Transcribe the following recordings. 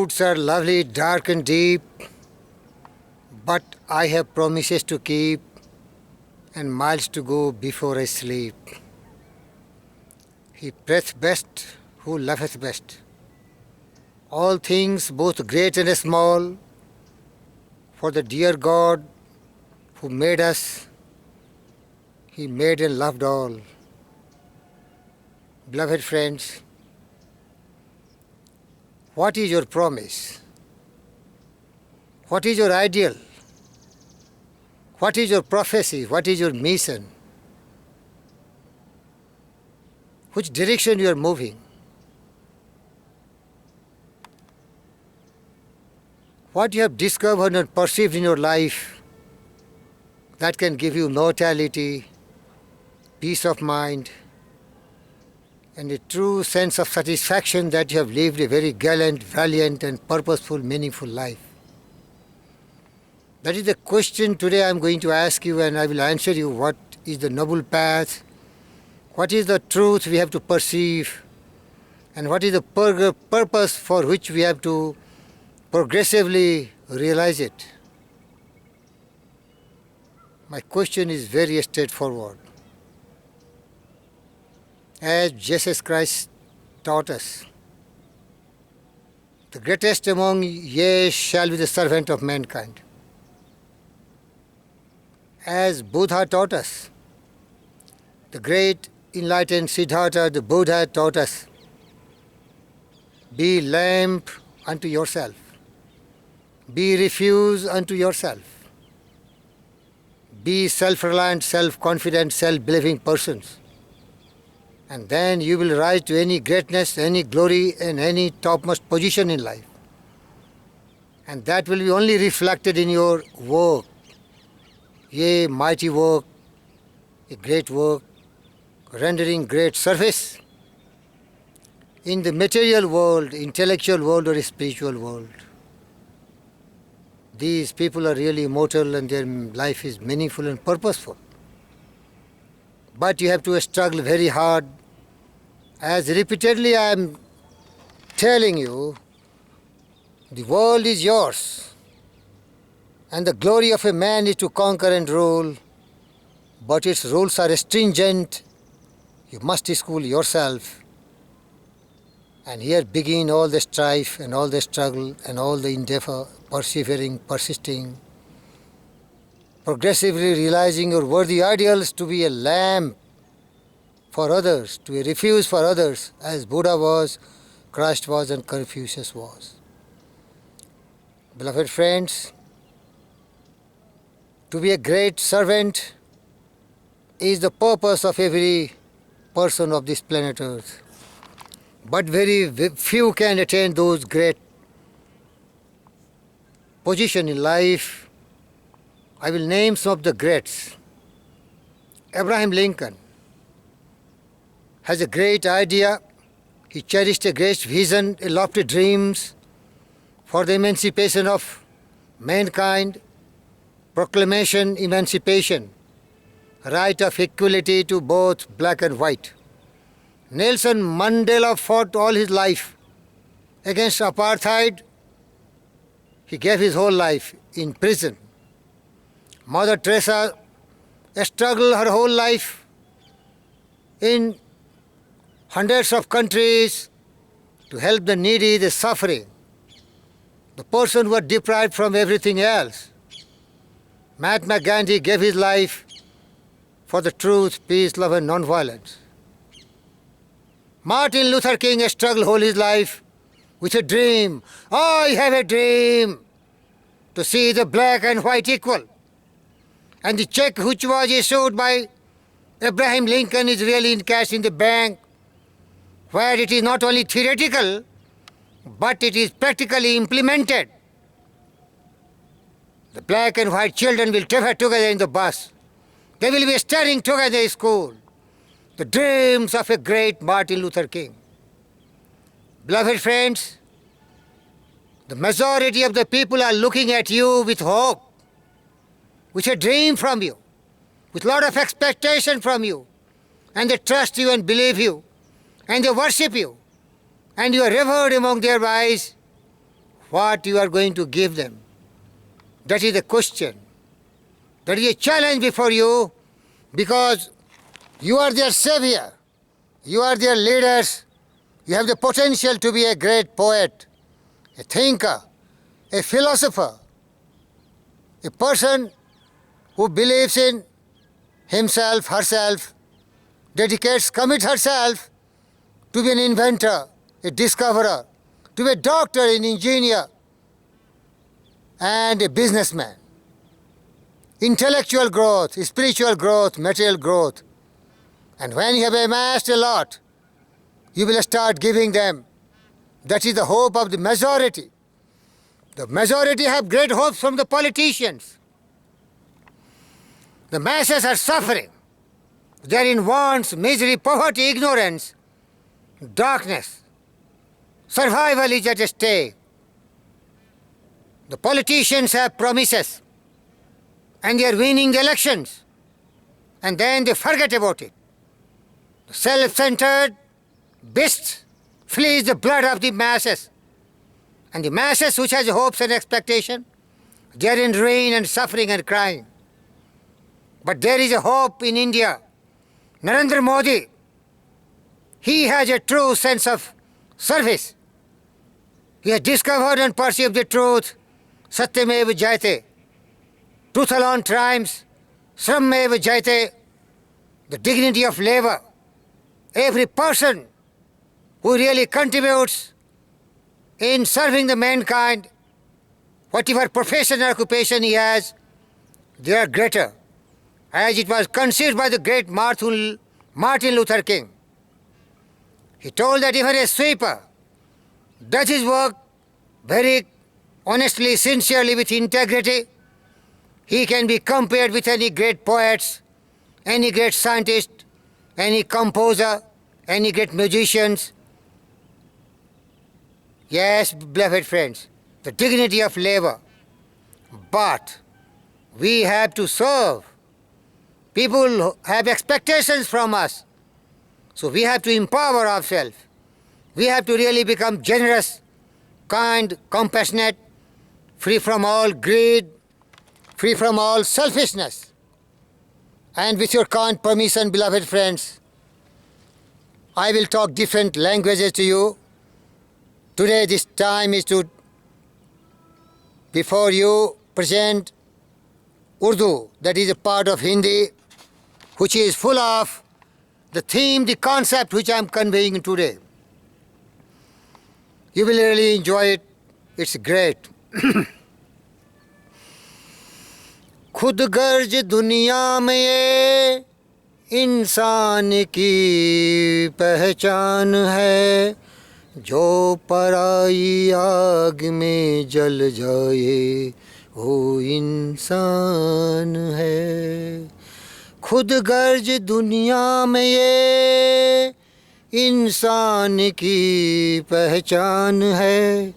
roots are lovely, dark and deep, but I have promises to keep and miles to go before I sleep. He prayeth best who loveth best. All things, both great and small, for the dear God who made us, He made and loved all. Beloved friends, what is your promise? What is your ideal? What is your prophecy? What is your mission? Which direction you are moving? What you have discovered and perceived in your life that can give you mortality, peace of mind, and a true sense of satisfaction that you have lived a very gallant, valiant, and purposeful, meaningful life. That is the question today I am going to ask you, and I will answer you. What is the noble path? What is the truth we have to perceive? And what is the purpose for which we have to progressively realize it? My question is very straightforward. As Jesus Christ taught us, the greatest among ye shall be the servant of mankind. As Buddha taught us, the great enlightened Siddhartha, the Buddha taught us, be lamp unto yourself, be refuge unto yourself, be self-reliant, self-confident, self-believing persons. And then you will rise to any greatness, any glory, and any topmost position in life. And that will be only reflected in your work. Yea, mighty work, a great work, rendering great service in the material world, intellectual world, or spiritual world. These people are really immortal and their life is meaningful and purposeful. But you have to struggle very hard. As repeatedly I am telling you, the world is yours, and the glory of a man is to conquer and rule, but its rules are stringent. You must school yourself. And here begin all the strife and all the struggle and all the endeavor, persevering, persisting, progressively realizing your worthy ideals to be a lamp for others, to be a refuge for others, as Buddha was, Christ was, and Confucius was. Beloved friends, to be a great servant is the purpose of every person of this planet Earth. But very few can attain those great position in life. I will name some of the greats. Abraham Lincoln has a great idea. He cherished a great vision, a lofty dreams for the emancipation of mankind, proclamation, emancipation, right of equality to both black and white. Nelson Mandela fought all his life against apartheid. He gave his whole life in prison. Mother Teresa struggled her whole life in hundreds of countries to help the needy, the suffering, the person who are deprived from everything else. Mahatma Gandhi gave his life for the truth, peace, love, and non-violence. Martin Luther King struggled all his life with a dream. I have a dream to see the black and white equal. And the check which was issued by Abraham Lincoln is really in cash in the bank, where it is not only theoretical, but it is practically implemented. The black and white children will travel together in the bus. They will be studying together in school. The dreams of a great Martin Luther King. Beloved friends, the majority of the people are looking at you with hope, with a dream from you, with a lot of expectation from you, and they trust you and believe you, and they worship you, and you are revered among their eyes. what you are going to give them. That is the question. That is a challenge before you, because you are their savior. You are their leaders. You have the potential to be a great poet, a thinker, a philosopher, a person who believes in himself, herself, commits herself to be an inventor, a discoverer, to be a doctor, an engineer, and a businessman. Intellectual growth, spiritual growth, material growth. And when you have amassed a lot, you will start giving them. That is the hope of the majority. The majority have great hopes from the politicians. The masses are suffering. They are in wants, misery, poverty, ignorance, darkness. Survival is at stake. The politicians have promises, and they are winning the elections, and then they forget about it. The self-centered beast flees the blood of the masses, and the masses which has hopes and expectation, they are in ruin and suffering and crying. But there is a hope in India. Narendra Modi, he has a true sense of service. He has discovered and perceived the truth. Satyameva Jayate. Truth alone triumphs. Shrammeva Jayate. The dignity of labor. Every person who really contributes in serving the mankind, whatever profession or occupation he has, they are greater. As it was conceived by the great Martin Luther King. He told that even a sweeper does his work very honestly, sincerely, with integrity, he can be compared with any great poets, any great scientist, any composer, any great musicians. Yes, beloved friends, the dignity of labor. But we have to serve. People have expectations from us. So we have to empower ourselves. We have to really become generous, kind, compassionate, free from all greed, free from all selfishness. And with your kind permission, beloved friends, I will talk different languages to you. Today this time is to, before you, present Urdu, that is a part of Hindi, which is full of the theme, the concept which I am conveying today. You will really enjoy it. It's great. खुद गर्ज दुनिया में ये इंसान की पहचान है, जो पराई आग में जल जाए वो इंसान है. खुद गर्ज दुनिया में ये इंसान की पहचान है,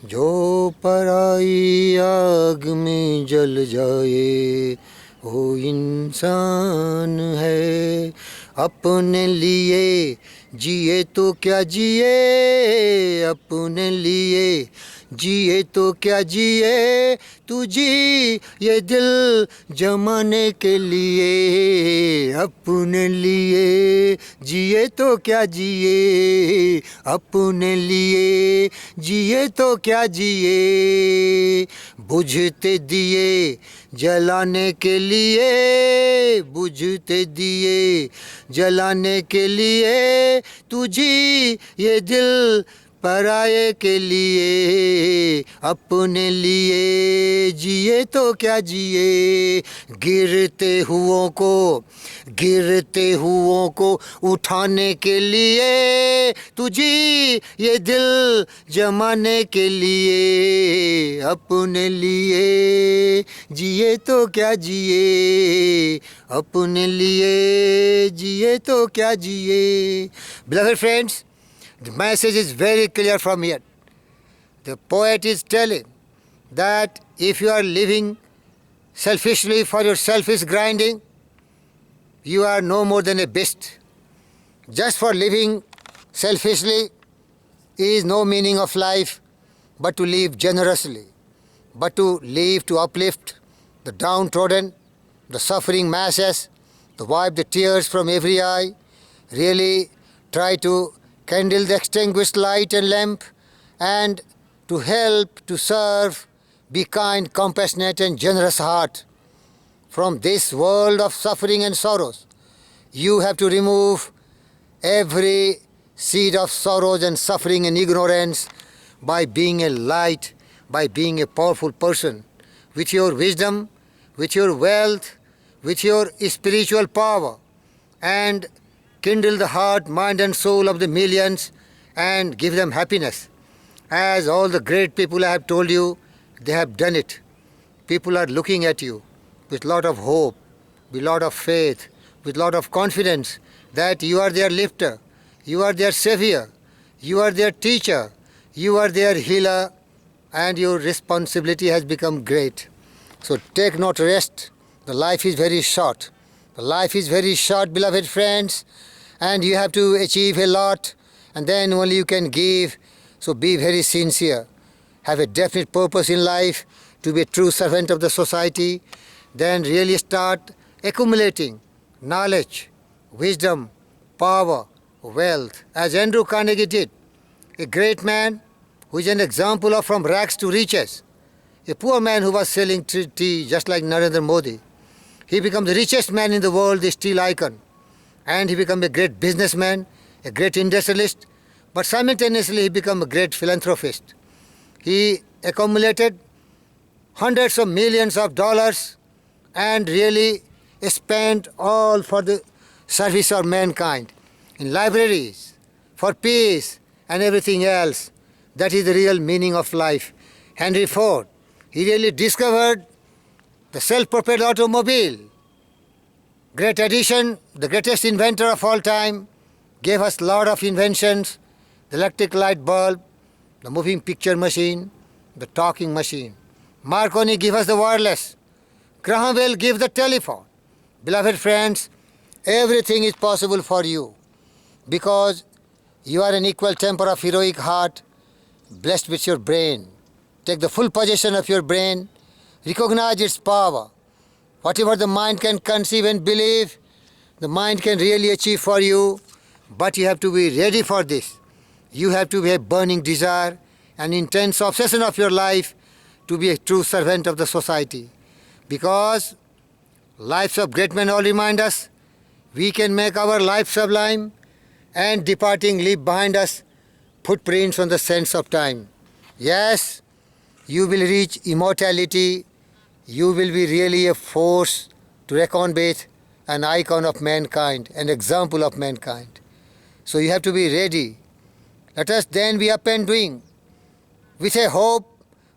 जो पराई आग में जल जाए वो इंसान है. अपने लिए जिए तो क्या जिए, अपने लिए जिए तो क्या जिए, तू जी ये दिल जमाने के लिए. अपने लिए जिए तो क्या जिए, अपने लिए जिए तो क्या जिए. बुझते दिए जलाने के लिए, बुझते दिए जलाने के लिए, तुझी ये दिल पराये के लिए. अपने लिए जिए तो क्या जिए. गिरते हुओं को उठाने के लिए, तुझी ये दिल जमाने के लिए. अपने लिए जिए तो क्या जिए, अपने लिए जिए तो क्या जिए. Beloved friends, the message is very clear from here. The poet is telling that if you are living selfishly for your selfish grinding, you are no more than a beast. Just for living selfishly is no meaning of life, but to live generously, but to live to uplift the downtrodden, the suffering masses, to wipe the tears from every eye, really try to kindle the extinguished light and lamp, and to help, to serve, be kind, compassionate and generous heart. From this world of suffering and sorrows, you have to remove every seed of sorrows and suffering and ignorance by being a light, by being a powerful person. With your wisdom, with your wealth, with your spiritual power, and kindle the heart, mind and soul of the millions and give them happiness. As all the great people I have told you, they have done it. People are looking at you with lot of hope, with lot of faith, with lot of confidence that you are their lifter, you are their savior, you are their teacher, you are their healer, and your responsibility has become great. So take not rest. The life is very short. The life is very short, beloved friends, and you have to achieve a lot, and then only you can give. So be very sincere. Have a definite purpose in life to be a true servant of the society. Then really start accumulating knowledge, wisdom, power, wealth, as Andrew Carnegie did. A great man who is an example of from rags to riches. A poor man who was selling tea just like Narendra Modi. He became the richest man in the world, the steel icon. And he became a great businessman, a great industrialist, but simultaneously he became a great philanthropist. He accumulated hundreds of millions of dollars and really spent all for the service of mankind in libraries, for peace and everything else. That is the real meaning of life. Henry Ford, he really discovered the self-propelled automobile. Great addition, the greatest inventor of all time, gave us a lot of inventions, the electric light bulb, the moving picture machine, the talking machine. Marconi gave us the wireless. Graham Bell gave the telephone. Beloved friends, everything is possible for you because you are an equal temper of heroic heart, blessed with your brain. Take the full possession of your brain, recognize its power. Whatever the mind can conceive and believe, the mind can really achieve for you, but you have to be ready for this. You have to have burning desire and intense obsession of your life to be a true servant of the society. Because lives of great men all remind us, we can make our life sublime and departing leave behind us footprints on the sands of time. Yes, you will reach immortality. You will be really a force to reckon with, an icon of mankind, an example of mankind. So you have to be ready. Let us then be up and doing with a hope,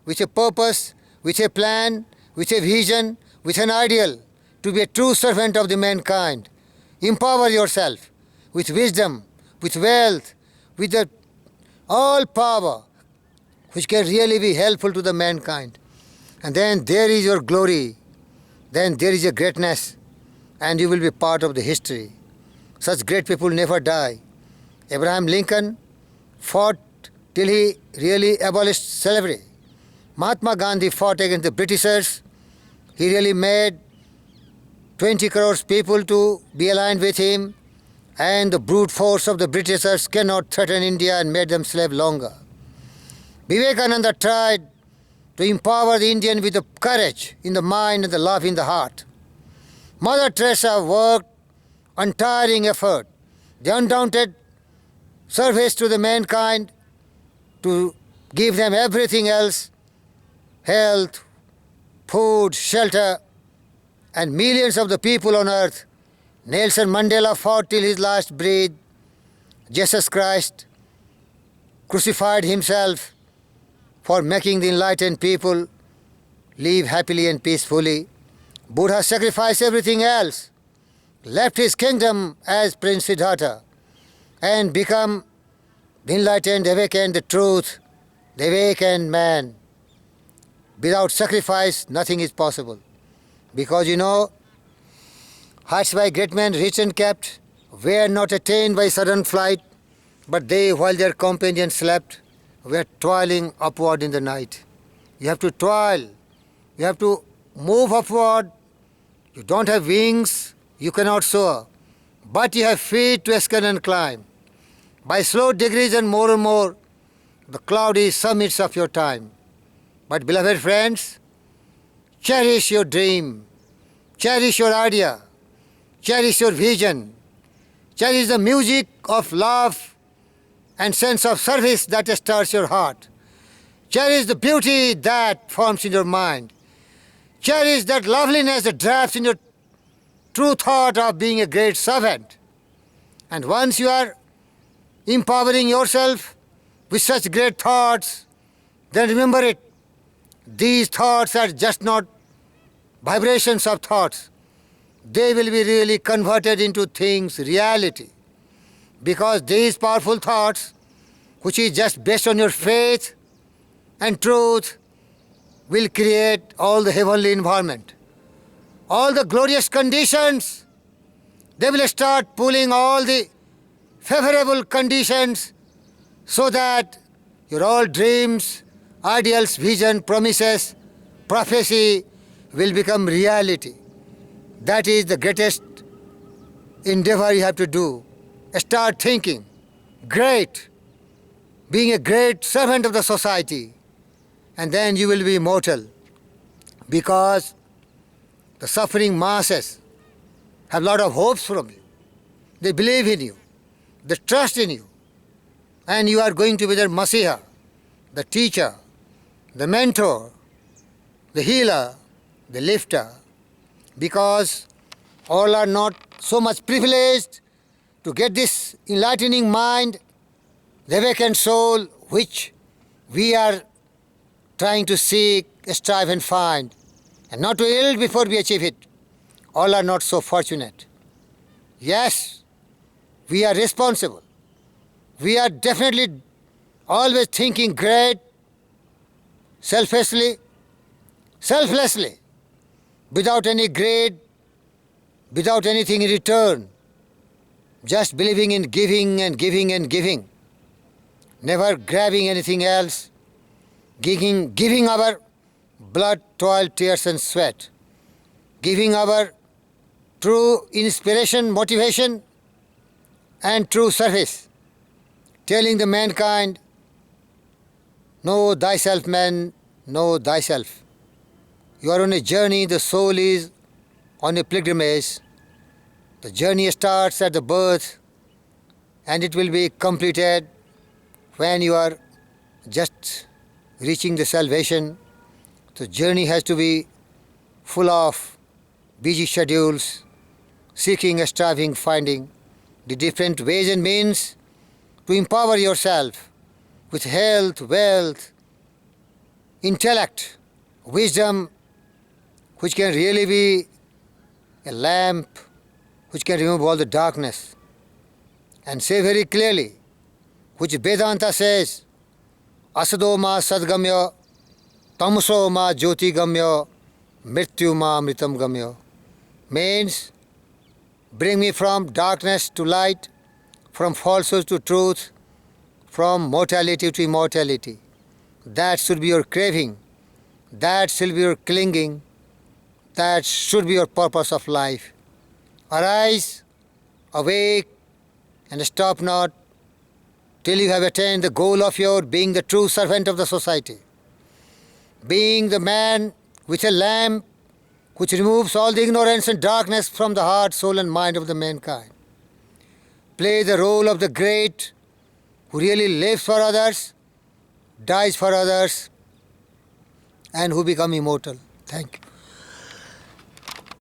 with a purpose, with a plan, with a vision, with an ideal to be a true servant of the mankind. Empower yourself with wisdom, with wealth, with the all power which can really be helpful to the mankind. And then there is your glory, then there is your greatness, and you will be part of the history. Such great people never die. Abraham Lincoln fought till he really abolished slavery. Mahatma Gandhi fought against the Britishers. He really made 20 crores people to be aligned with him, and the brute force of the Britishers cannot threaten India and made them slave longer. Vivekananda tried to empower the Indian with the courage in the mind and the love in the heart. Mother Teresa worked untiring effort, the undaunted service to the mankind to give them everything else, health, food, shelter, and millions of the people on earth. Nelson Mandela fought till his last breath. Jesus Christ crucified himself for making the enlightened people live happily and peacefully. Buddha sacrificed everything else, left his kingdom as Prince Siddhartha, and become the enlightened, awakened the truth, the awakened man. Without sacrifice, nothing is possible. Because you know, heights by great men rich and kept were not attained by sudden flight, but they, while their companions slept, we are toiling upward in the night. You have to toil. You have to move upward. You don't have wings, you cannot soar. But you have feet to escalate and climb. By slow degrees and more, the cloudy summits of your time. But beloved friends, cherish your dream. Cherish your idea. Cherish your vision. Cherish the music of love and sense of service that stirs your heart. Cherish the beauty that forms in your mind. Cherish that loveliness that drafts in your true thought of being a great servant. And once you are empowering yourself with such great thoughts, then remember it. These thoughts are just not vibrations of thoughts. They will be really converted into things, reality. Because these powerful thoughts, which is just based on your faith and truth, will create all the heavenly environment. All the glorious conditions, they will start pulling all the favorable conditions so that your all dreams, ideals, vision, promises, prophecy will become reality. That is the greatest endeavor you have to do. Start thinking great, being a great servant of the society, and then you will be immortal, because the suffering masses have a lot of hopes from you. They believe in you, they trust in you, and you are going to be their Messiah, the teacher, the mentor, the healer, the lifter, because all are not so much privileged to get this enlightening mind, the awakened soul, which we are trying to seek, strive and find, and not to yield before we achieve it. All are not so fortunate. Yes, we are responsible. We are definitely always thinking great, selflessly, without any greed, without anything in return, just believing in giving and giving and giving, never grabbing anything else, giving our blood, toil, tears and sweat, giving our true inspiration, motivation and true service, telling the mankind, know thyself, man, know thyself. You are on a journey, the soul is on a pilgrimage. The journey starts at the birth and it will be completed when you are just reaching the salvation. The journey has to be full of busy schedules, seeking, striving, finding the different ways and means to empower yourself with health, wealth, intellect, wisdom, which can really be a lamp which can remove all the darkness, and say very clearly, which Vedanta says, Asado ma sadgamya, tamso ma jyoti gamya, mrityu ma amritam gamya, means bring me from darkness to light, from falsehood to truth, from mortality to immortality. That should be your craving, that should be your clinging, that should be your purpose of life. Arise, awake, and stop not till you have attained the goal of your being the true servant of the society, being the man with a lamp which removes all the ignorance and darkness from the heart, soul and mind of the mankind. Play the role of the great who really lives for others, dies for others, and who become immortal. Thank you.